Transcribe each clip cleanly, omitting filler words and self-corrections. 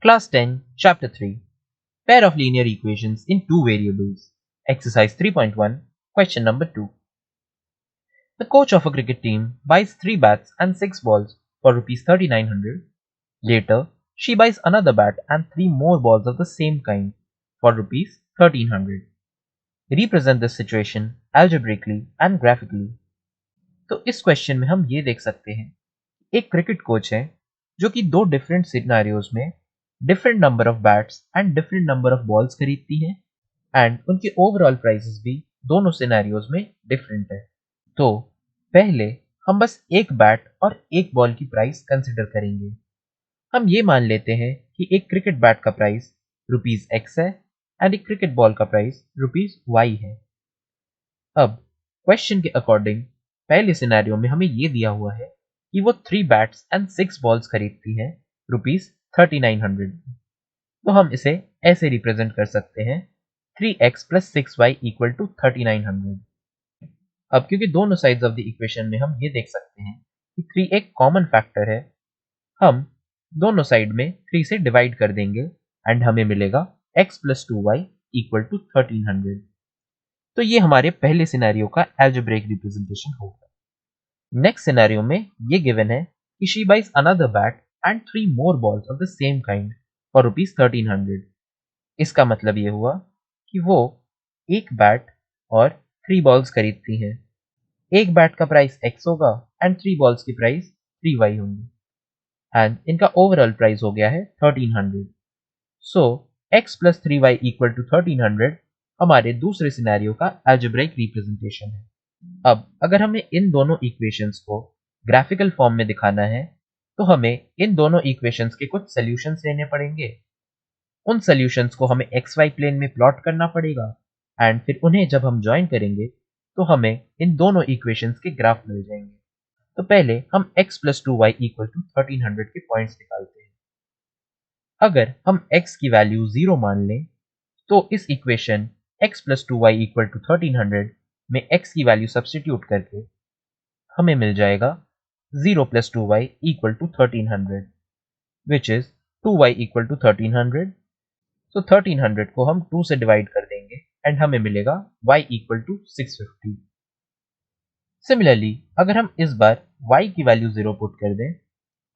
Class 10, Chapter 3, Pair of linear equations in two variables. Exercise 3.1, question number 2. The coach of a cricket team buys 3 bats and 6 balls for Rs 3900. Later, she buys another bat and 3 more balls of the same kind for Rs 1300. Represent this situation algebraically and graphically. तो इस question में हम ये देख सकते हैं, एक cricket coach है जो कि दो डिफरेंट सिनेरियोज में different number of bats and different number of balls खरीदती है एंड उनके ओवरऑल प्राइसेस भी दोनों सिनेरियोज में डिफरेंट है। तो पहले हम बस एक बैट और एक बॉल की प्राइस कंसिडर करेंगे। हम ये मान लेते हैं कि एक क्रिकेट बैट का प्राइस ₹X है एंड एक क्रिकेट बॉल का प्राइस ₹Y है। अब क्वेश्चन के अकॉर्डिंग पहले सिनेरियो में हमें ये दिया हुआ है कि वो 3 बैट्स एंड 6 बॉल्स खरीदती है Rs 3900। तो हम इसे ऐसे रिप्रेजेंट कर सकते हैं 3x + 6y = 3900। अब क्योंकि दोनों साइड्स ऑफ द इक्वेशन में हम ये देख सकते हैं कि 3 एक कॉमन फैक्टर है, हम दोनों साइड में 3 से डिवाइड कर देंगे एंड हमें मिलेगा x + 2y = 1300। तो ये हमारे पहले सिनेरियो का एल्जेब्रिक रिप्रेजेंटेशन होगा। नेक्स्ट सिनेरियो में ये गिवन है कि she buys another bat and 3 more balls of the same kind for Rs 1300। इसका मतलब ये हुआ कि वो एक बैट और 3 बॉल्स खरीदती हैं। एक बैट का प्राइस x होगा एंड 3 बॉल्स की प्राइस 3y होंगी एंड इनका ओवरऑल प्राइस हो गया है 1300। सो x + 3y = 1300 हमारे दूसरे सिनेरियो का एल्जेब्रिक रिप्रेजेंटेशन है। अब अगर हमें इन दोनों इक्वेशंस को ग्राफिकल फॉर्म में दिखाना है तो हमें इन दोनों इक्वेशंस के कुछ सॉल्यूशंस लेने पड़ेंगे। उन सॉल्यूशंस को हमें xy प्लेन में प्लॉट करना पड़ेगा एंड फिर उन्हें जब हम ज्वाइन करेंगे तो हमें इन दोनों इक्वेशंस के ग्राफ मिल जाएंगे। तो पहले हम x + 2y = 1300 के पॉइंट्स निकालते हैं। अगर हम x की वैल्यू 0 मान लें तो इस इक्वेशन x + 2y = 1300 में x की वैल्यू सब्स्टिट्यूट करके हमें मिल जाएगा 0 + 2y = 1300 which is 2y = 1300। तो 1300 को हम 2 से डिवाइड कर देंगे एंड हमें मिलेगा y = 650। सिमिलरली अगर हम इस बार y की वैल्यू 0 पुट कर दें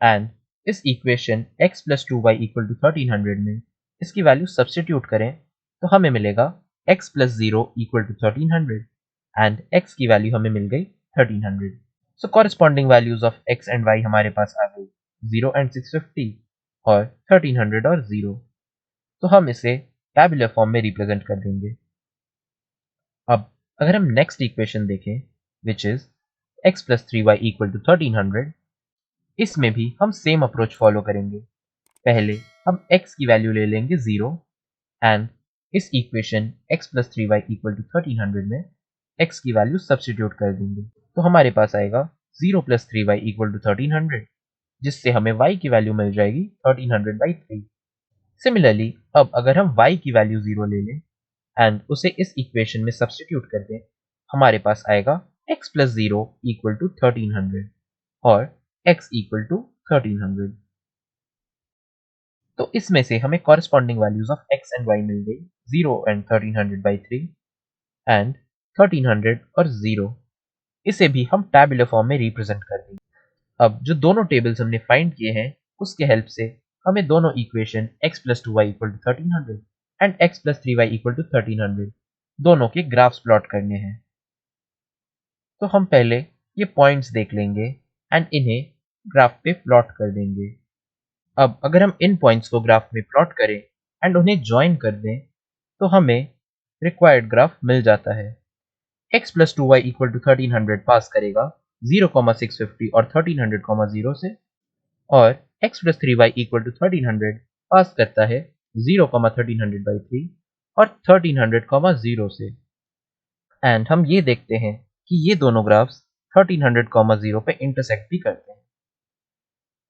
एंड इस इक्वेशन x + 2y = 1300 में इसकी वैल्यू सब्स्टिट्यूट करें तो हमें मिलेगा x + 0 = 1300 एंड x की वैल्यू हमें मिल गई 1300। So corresponding values of x and y हमारे पास आ गई 0 एंड 650 और 1300 और 0। तो हम इसे टैबुलर फॉर्म में रिप्रेजेंट कर देंगे। अब अगर हम नेक्स्ट इक्वेशन देखें विच इज x + 3y = 1300, इसमें भी हम सेम अप्रोच फॉलो करेंगे। पहले हम x की वैल्यू ले लेंगे 0 एंड इस इक्वेशन x + 3y = 1300 में x की वैल्यू सब्स्टिट्यूट कर देंगे। तो हमारे पास आएगा 0 + 3y = 1300 जिससे हमें y की वैल्यू मिल जाएगी 1300/3। सिमिलरली अब अगर हम y की वैल्यू 0 ले लें एंड उसे इस इक्वेशन में सब्स्टिट्यूट कर दें, हमारे पास आएगा x + 0 = 1300 और x = 1300। तो इसमें से हमें corresponding values of x and y मिल गई 0 एंड 1300/3 एंड 1300 और 0। इसे भी हम टैबुलर फॉर्म में रिप्रेजेंट कर देंगे। अब जो दोनों टेबल्स हमने फाइंड किए हैं उसके हेल्प से हमें दोनों equation x + 2y = 1300 and x + 3y = 1300 दोनों के ग्राफ्स प्लॉट करने हैं। तो हम पहले ये पॉइंट्स देख लेंगे एंड इन्हें ग्राफ पे प्लॉट कर देंगे। अब अगर हम इन पॉइंट्स को ग्राफ में प्लॉट करें एंड उन्हें ज्वाइन कर दें तो हमें रिक्वायर्ड ग्राफ मिल जाता है। x + 2y = 1300 पास करेगा 0, 650 और 1300, 0 से, और x + 3y = 1300 पास करता है 0, 1300/3 और 1300, 0 से। एंड हम ये देखते हैं कि ये दोनों ग्राफ्स 1300, 0 पे इंटरसेक्ट भी करते हैं।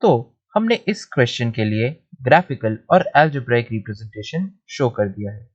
तो हमने इस क्वेश्चन के लिए ग्राफिकल और एल्जेब्राइक रिप्रेजेंटेशन शो कर दिया है।